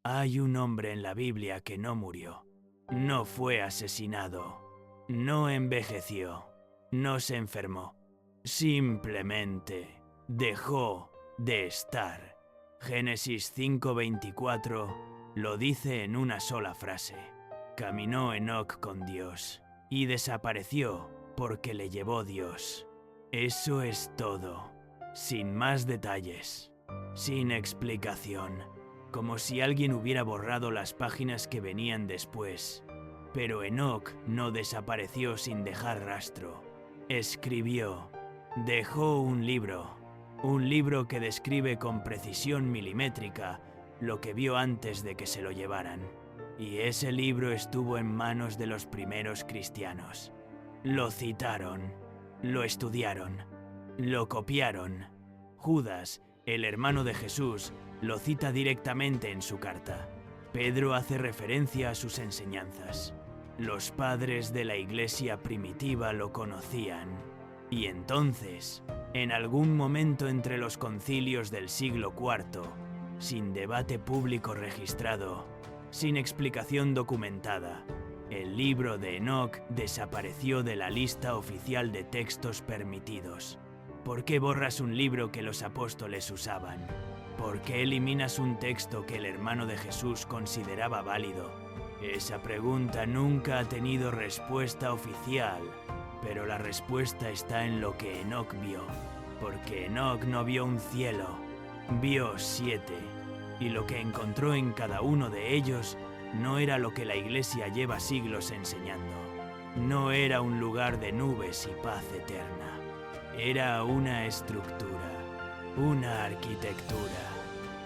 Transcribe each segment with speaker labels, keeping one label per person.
Speaker 1: Hay un hombre en la Biblia que no murió, no fue asesinado, no envejeció, no se enfermó, simplemente dejó de estar. Génesis 5:24 lo dice en una sola frase. Caminó Enoc con Dios y desapareció porque le llevó Dios. Eso es todo, sin más detalles, sin explicación, como si alguien hubiera borrado las páginas que venían después. Pero Enoc no desapareció sin dejar rastro. Escribió, dejó un libro que describe con precisión milimétrica lo que vio antes de que se lo llevaran. Y ese libro estuvo en manos de los primeros cristianos. Lo citaron, lo estudiaron, lo copiaron. Judas, el hermano de Jesús, lo cita directamente en su carta. Pedro hace referencia a sus enseñanzas. Los padres de la iglesia primitiva lo conocían. Y entonces, en algún momento entre los concilios del siglo IV, sin debate público registrado, sin explicación documentada, el libro de Enoc desapareció de la lista oficial de textos permitidos. ¿Por qué borras un libro que los apóstoles usaban? ¿Por qué eliminas un texto que el hermano de Jesús consideraba válido? Esa pregunta nunca ha tenido respuesta oficial, pero la respuesta está en lo que Enoc vio, porque Enoc no vio un cielo, vio 7, y lo que encontró en cada uno de ellos no era lo que la Iglesia lleva siglos enseñando. No era un lugar de nubes y paz eterna. Era una estructura, una arquitectura,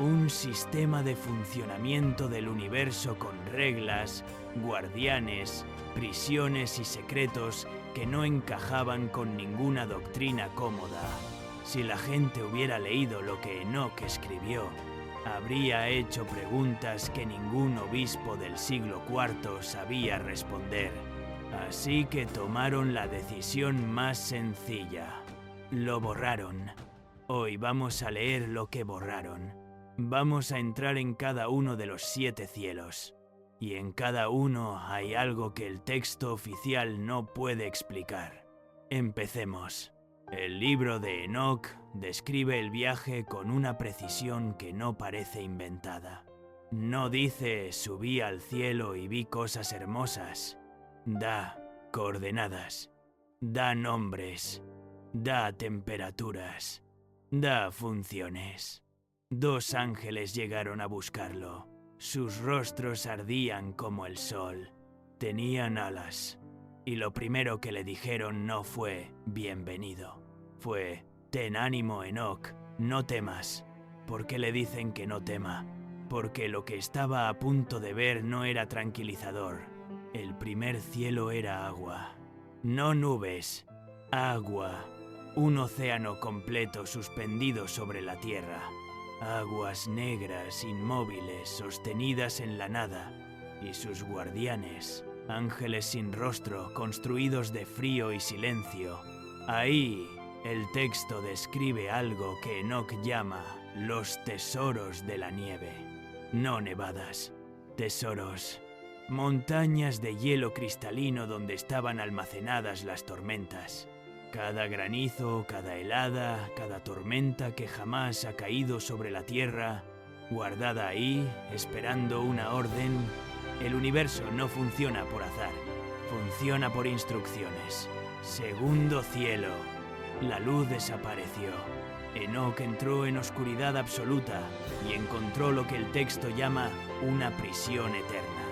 Speaker 1: un sistema de funcionamiento del universo con reglas, guardianes, prisiones y secretos que no encajaban con ninguna doctrina cómoda. Si la gente hubiera leído lo que Enoc escribió, habría hecho preguntas que ningún obispo del siglo IV sabía responder. Así que tomaron la decisión más sencilla. Lo borraron. Hoy vamos a leer lo que borraron. Vamos a entrar en cada uno de los 7 cielos. Y en cada uno hay algo que el texto oficial no puede explicar. Empecemos. El libro de Enoc describe el viaje con una precisión que no parece inventada. No dice subí al cielo y vi cosas hermosas. Da coordenadas, da nombres, da temperaturas, da funciones. 2 ángeles llegaron a buscarlo. Sus rostros ardían como el sol. Tenían alas. Y lo primero que le dijeron no fue bienvenido. Fue, ten ánimo, Enoc, no temas. ¿Por qué le dicen que no tema? Porque lo que estaba a punto de ver no era tranquilizador. El primer cielo era agua. No nubes, agua. Un océano completo suspendido sobre la tierra. Aguas negras, inmóviles, sostenidas en la nada. Y sus guardianes, ángeles sin rostro, construidos de frío y silencio. Ahí, el texto describe algo que Enoc llama los tesoros de la nieve. No nevadas, tesoros. Montañas de hielo cristalino donde estaban almacenadas las tormentas. Cada granizo, cada helada, cada tormenta que jamás ha caído sobre la tierra, guardada ahí, esperando una orden. El universo no funciona por azar, funciona por instrucciones. Segundo cielo. La luz desapareció. Enoc entró en oscuridad absoluta y encontró lo que el texto llama una prisión eterna.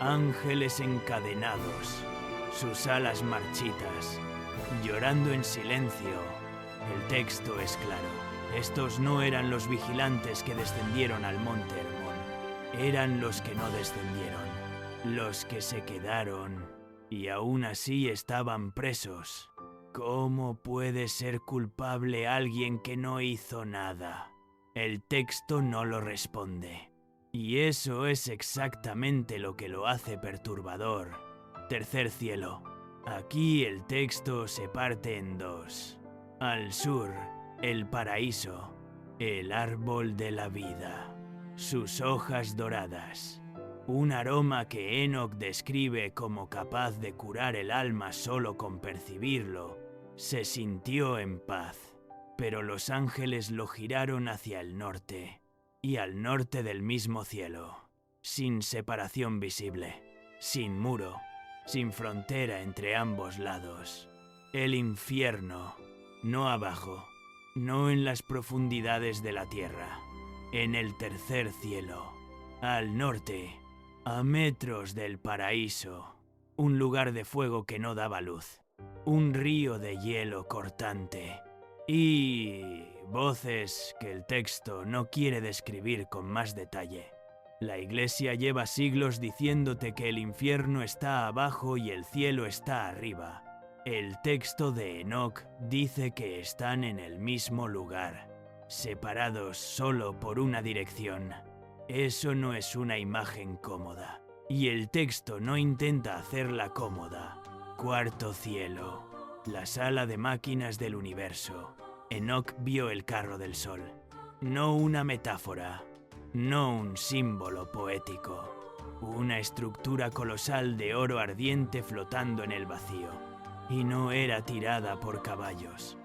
Speaker 1: Ángeles encadenados, sus alas marchitas, llorando en silencio. El texto es claro. Estos no eran los vigilantes que descendieron al monte Hermón. Eran los que no descendieron, los que se quedaron y aún así estaban presos. ¿Cómo puede ser culpable alguien que no hizo nada? El texto no lo responde. Y eso es exactamente lo que lo hace perturbador. Tercer cielo. Aquí el texto se parte en 2. Al sur, el paraíso, el árbol de la vida. sus hojas doradas. Un aroma que Enoch describe como capaz de curar el alma solo con percibirlo. Se sintió en paz, pero los ángeles lo giraron hacia el norte, y al norte del mismo cielo, sin separación visible, sin muro, sin frontera entre ambos lados. El infierno, no abajo, no en las profundidades de la tierra, en el tercer cielo, al norte, a metros del paraíso, un lugar de fuego que no daba luz, un río de hielo cortante y voces que el texto no quiere describir con más detalle. La Iglesia lleva siglos diciéndote que el infierno está abajo y el cielo está arriba. El texto de Enoch dice que están en el mismo lugar, separados solo por una dirección. Eso no es una imagen cómoda, y el texto no intenta hacerla cómoda. Cuarto cielo, la sala de máquinas del universo. Enoch vio el carro del sol, no una metáfora, no un símbolo poético, una estructura colosal de oro ardiente flotando en el vacío. Y no era tirada por caballos,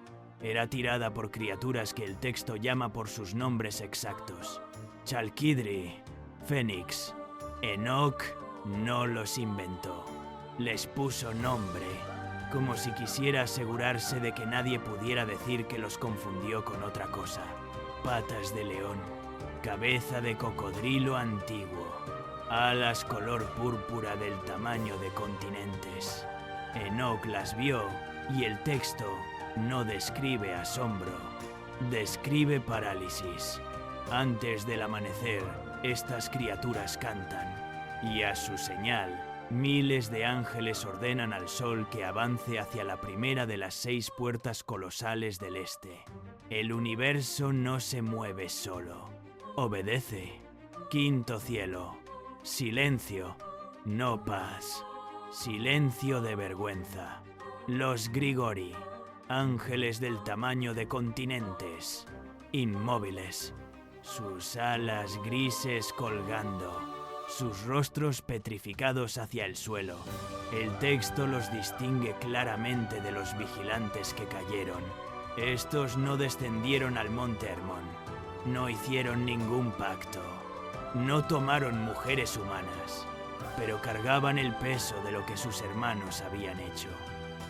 Speaker 1: era tirada por criaturas que el texto llama por sus nombres exactos. Chalkidri, Fénix. Enoch no los inventó, les puso nombre, como si quisiera asegurarse de que nadie pudiera decir que los confundió con otra cosa. Patas de león, cabeza de cocodrilo antiguo, alas color púrpura del tamaño de continentes. Enoch las vio y el texto no describe asombro, describe parálisis. Antes del amanecer, estas criaturas cantan, y a su señal, miles de ángeles ordenan al sol que avance hacia la primera de las 6 puertas colosales del este. El universo no se mueve solo, obedece. Quinto cielo, silencio, no paz, silencio de vergüenza. Los Grigori, ángeles del tamaño de continentes, inmóviles, sus alas grises colgando, sus rostros petrificados hacia el suelo. El texto los distingue claramente de los vigilantes que cayeron. Estos no descendieron al monte Hermón, no hicieron ningún pacto, no tomaron mujeres humanas, pero cargaban el peso de lo que sus hermanos habían hecho.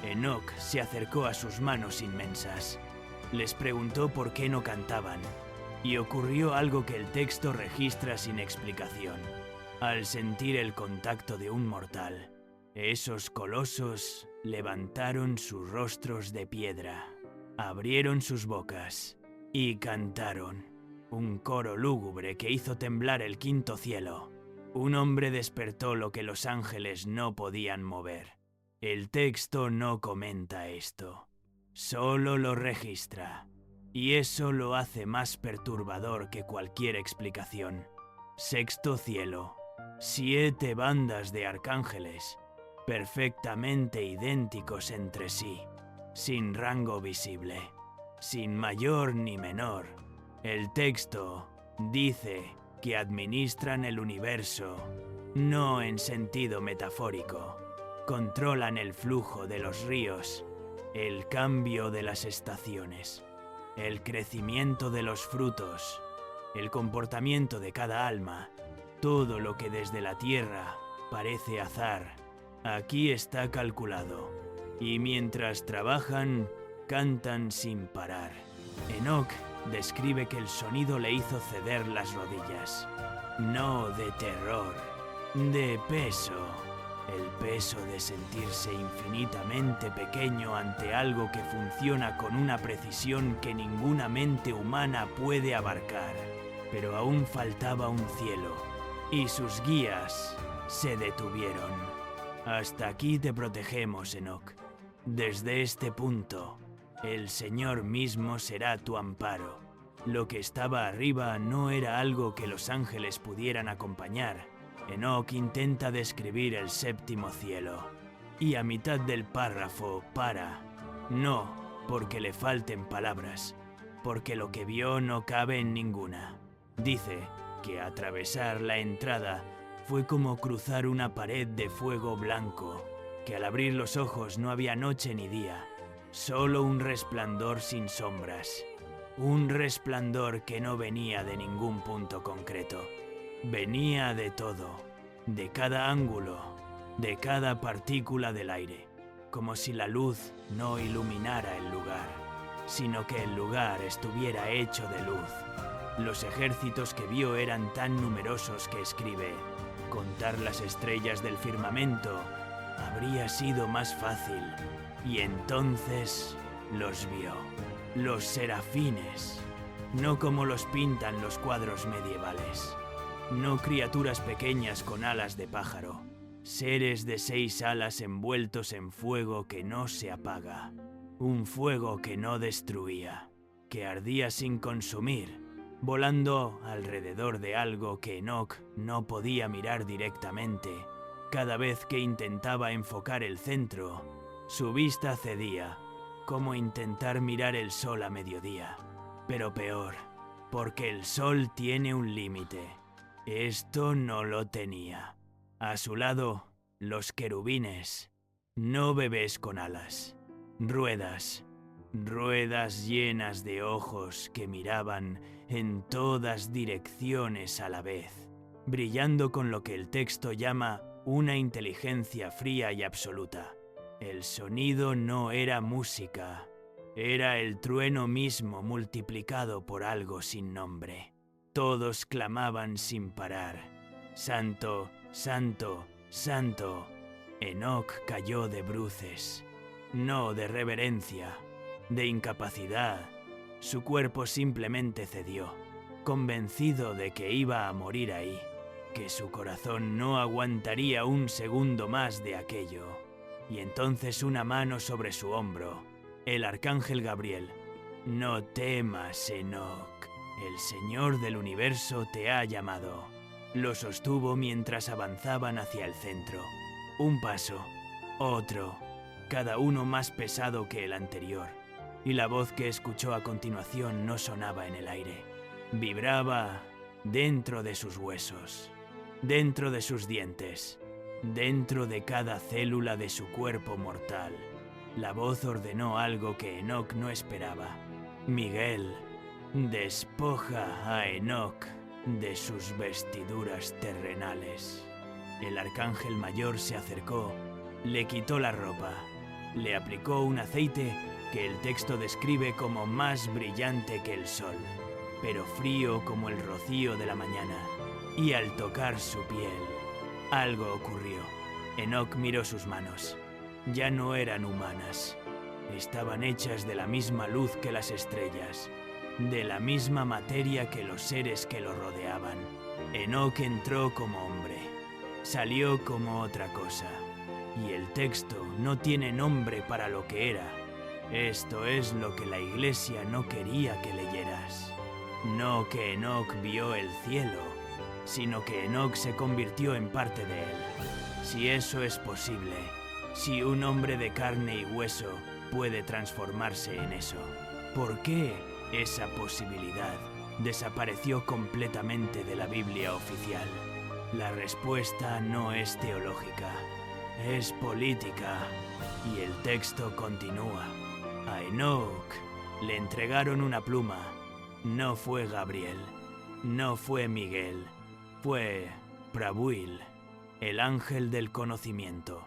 Speaker 1: Enoch se acercó a sus manos inmensas, les preguntó por qué no cantaban, y ocurrió algo que el texto registra sin explicación. Al sentir el contacto de un mortal, esos colosos levantaron sus rostros de piedra, abrieron sus bocas y cantaron. Un coro lúgubre que hizo temblar el quinto cielo. Un hombre despertó lo que los ángeles no podían mover. El texto no comenta esto, solo lo registra, y eso lo hace más perturbador que cualquier explicación. Sexto cielo. 7 bandas de arcángeles, perfectamente idénticos entre sí, sin rango visible, sin mayor ni menor. El texto dice que administran el universo, no en sentido metafórico. Controlan el flujo de los ríos, el cambio de las estaciones, el crecimiento de los frutos, el comportamiento de cada alma. Todo lo que desde la tierra parece azar, aquí está calculado. Y mientras trabajan, cantan sin parar. Enoch describe que el sonido le hizo ceder las rodillas. No de terror, de peso. El peso de sentirse infinitamente pequeño ante algo que funciona con una precisión que ninguna mente humana puede abarcar. Pero aún faltaba un cielo. Y sus guías se detuvieron. Hasta aquí te protegemos, Enoch. Desde este punto, el Señor mismo será tu amparo. Lo que estaba arriba no era algo que los ángeles pudieran acompañar. Enoch intenta describir el séptimo cielo. Y a mitad del párrafo para. No porque le falten palabras, porque lo que vio no cabe en ninguna. Dice que atravesar la entrada fue como cruzar una pared de fuego blanco, que al abrir los ojos no había noche ni día, solo un resplandor sin sombras, un resplandor que no venía de ningún punto concreto, venía de todo, de cada ángulo, de cada partícula del aire, como si la luz no iluminara el lugar, sino que el lugar estuviera hecho de luz. Los ejércitos que vio eran tan numerosos que escribe: contar las estrellas del firmamento habría sido más fácil. Y entonces los vio, los serafines, no como los pintan los cuadros medievales, no criaturas pequeñas con alas de pájaro, seres de 6 alas envueltos en fuego que no se apaga, un fuego que no destruía, que ardía sin consumir, volando alrededor de algo que Enoch no podía mirar directamente. Cada vez que intentaba enfocar el centro, su vista cedía, como intentar mirar el sol a mediodía. Pero peor, porque el sol tiene un límite. Esto no lo tenía. A su lado, los querubines, no bebés con alas, ruedas, ruedas llenas de ojos que miraban en todas direcciones a la vez, brillando con lo que el texto llama una inteligencia fría y absoluta. El sonido no era música, era el trueno mismo multiplicado por algo sin nombre. Todos clamaban sin parar: Santo, Santo, Santo. Enoch cayó de bruces, no de reverencia, de incapacidad. Su cuerpo simplemente cedió, convencido de que iba a morir ahí, que su corazón no aguantaría un segundo más de aquello. Y entonces una mano sobre su hombro, el arcángel Gabriel: no temas, Enoch, el Señor del universo te ha llamado. Lo sostuvo mientras avanzaban hacia el centro. Un paso, otro, cada uno más pesado que el anterior, y la voz que escuchó a continuación no sonaba en el aire. Vibraba dentro de sus huesos, dentro de sus dientes, dentro de cada célula de su cuerpo mortal. La voz ordenó algo que Enoch no esperaba. Miguel, despoja a Enoch de sus vestiduras terrenales. El arcángel mayor se acercó, le quitó la ropa, le aplicó un aceite que el texto describe como más brillante que el sol, pero frío como el rocío de la mañana, y al tocar su piel, algo ocurrió. Enoch miró sus manos. Ya no eran humanas. Estaban hechas de la misma luz que las estrellas, de la misma materia que los seres que lo rodeaban. Enoch entró como hombre, salió como otra cosa, y el texto no tiene nombre para lo que era. Esto es lo que la Iglesia no quería que leyeras. No que Enoch vio el cielo, sino que Enoch se convirtió en parte de él. Si eso es posible, si un hombre de carne y hueso puede transformarse en eso, ¿por qué esa posibilidad desapareció completamente de la Biblia oficial? La respuesta no es teológica, es política, y el texto continúa. A Enoch le entregaron una pluma. No fue Gabriel, no fue Miguel, fue Prabuil, el ángel del conocimiento,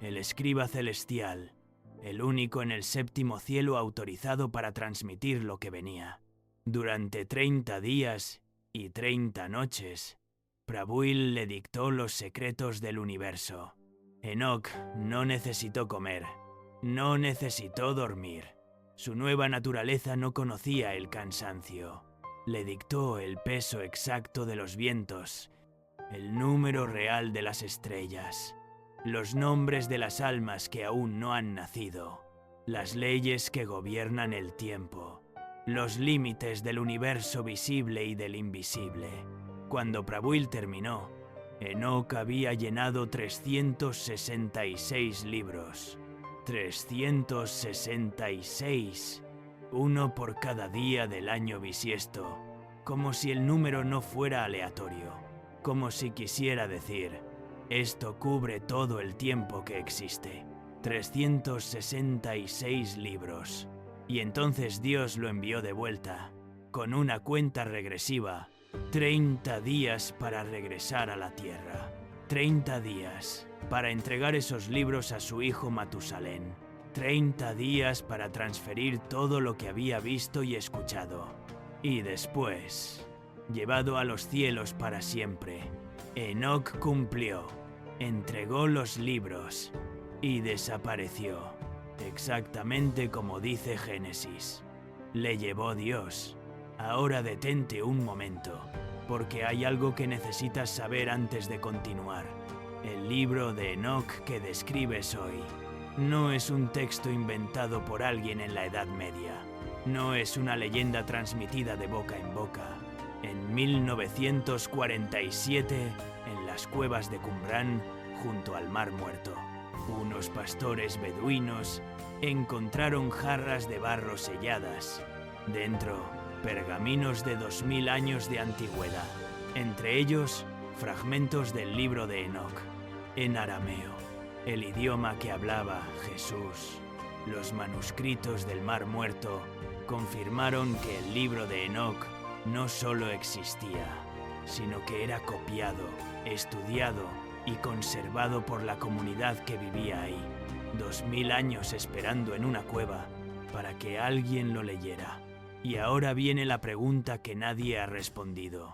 Speaker 1: el escriba celestial, el único en el séptimo cielo autorizado para transmitir lo que venía. Durante 30 días y 30 noches, Prabuil le dictó los secretos del universo. Enoch no necesitó comer, no necesitó dormir. Su nueva naturaleza no conocía el cansancio. Le dictó el peso exacto de los vientos, el número real de las estrellas, los nombres de las almas que aún no han nacido, las leyes que gobiernan el tiempo, los límites del universo visible y del invisible. Cuando Prabuil terminó, Enoch había llenado 366 libros. 366, uno por cada día del año bisiesto, como si el número no fuera aleatorio, como si quisiera decir, esto cubre todo el tiempo que existe, 366 libros. Y entonces Dios lo envió de vuelta, con una cuenta regresiva, 30 días para regresar a la tierra, 30 días para entregar esos libros a su hijo Matusalén, 30 días para transferir todo lo que había visto y escuchado. Y después, llevado a los cielos para siempre, Enoc cumplió, entregó los libros y desapareció, exactamente como dice Génesis. Le llevó Dios. Ahora detente un momento, porque hay algo que necesitas saber antes de continuar. El libro de Enoc que describes hoy no es un texto inventado por alguien en la Edad Media. No es una leyenda transmitida de boca en boca. En 1947, en las cuevas de Qumrán, junto al Mar Muerto, unos pastores beduinos encontraron jarras de barro selladas. Dentro, pergaminos de 2000 años de antigüedad. Entre ellos, fragmentos del libro de Enoc, en arameo, el idioma que hablaba Jesús. Los manuscritos del Mar Muerto confirmaron que el libro de Enoc no solo existía, sino que era copiado, estudiado y conservado por la comunidad que vivía ahí. 2000 años esperando en una cueva para que alguien lo leyera. Y ahora viene la pregunta que nadie ha respondido.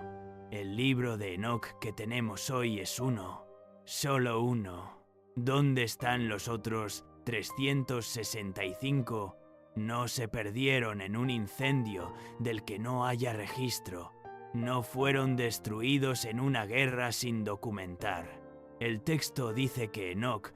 Speaker 1: El libro de Enoc que tenemos hoy es uno, solo uno. ¿Dónde están los otros 365? No se perdieron en un incendio del que no haya registro. No fueron destruidos en una guerra sin documentar. El texto dice que Enoc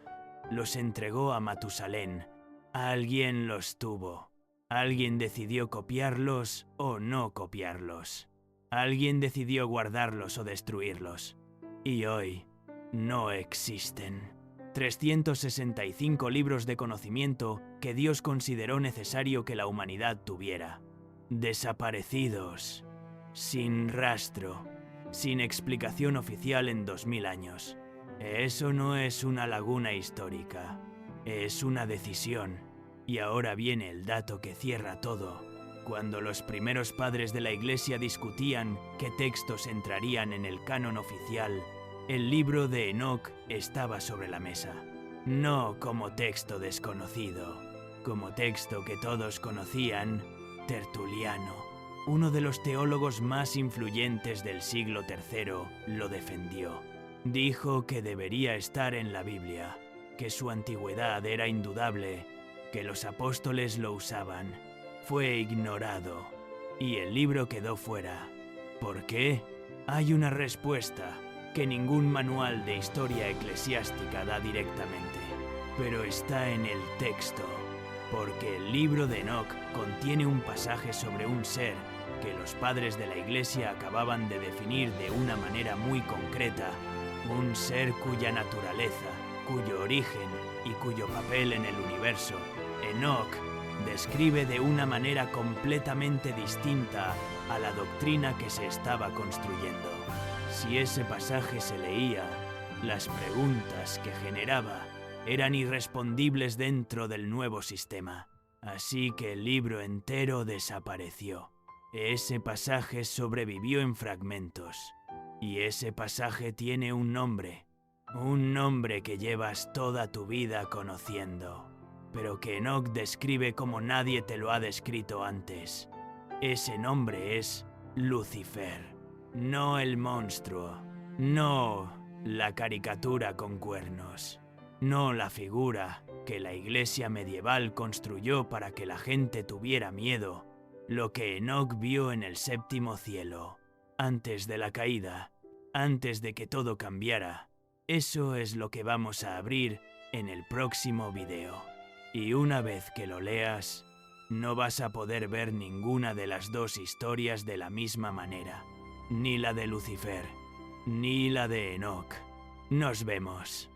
Speaker 1: los entregó a Matusalén. Alguien los tuvo. Alguien decidió copiarlos o no copiarlos. Alguien decidió guardarlos o destruirlos. Y hoy no existen. 365 libros de conocimiento que Dios consideró necesario que la humanidad tuviera. Desaparecidos, sin rastro, sin explicación oficial en 2000 años. Eso no es una laguna histórica, es una decisión. Y ahora viene el dato que cierra todo. Cuando los primeros padres de la Iglesia discutían qué textos entrarían en el canon oficial, el libro de Enoc estaba sobre la mesa. No como texto desconocido, como texto que todos conocían. Tertuliano, uno de los teólogos más influyentes del siglo III, lo defendió. Dijo que debería estar en la Biblia, que su antigüedad era indudable, que los apóstoles lo usaban. Fue ignorado y el libro quedó fuera. ¿Por qué? Hay una respuesta que ningún manual de historia eclesiástica da directamente, pero está en el texto, porque el libro de Enoc contiene un pasaje sobre un ser que los padres de la Iglesia acababan de definir de una manera muy concreta, un ser cuya naturaleza, cuyo origen y cuyo papel en el universo, Enoc describe de una manera completamente distinta a la doctrina que se estaba construyendo. Si ese pasaje se leía, las preguntas que generaba eran irrespondibles dentro del nuevo sistema. Así que el libro entero desapareció. Ese pasaje sobrevivió en fragmentos. Y ese pasaje tiene un nombre que llevas toda tu vida conociendo, pero que Enoc describe como nadie te lo ha descrito antes. Ese nombre es Lucifer, no el monstruo, no la caricatura con cuernos, no la figura que la iglesia medieval construyó para que la gente tuviera miedo, lo que Enoc vio en el séptimo cielo, antes de la caída, antes de que todo cambiara. Eso es lo que vamos a abrir en el próximo video. Y una vez que lo leas, no vas a poder ver ninguna de las dos historias de la misma manera. Ni la de Lucifer, ni la de Enoc. Nos vemos.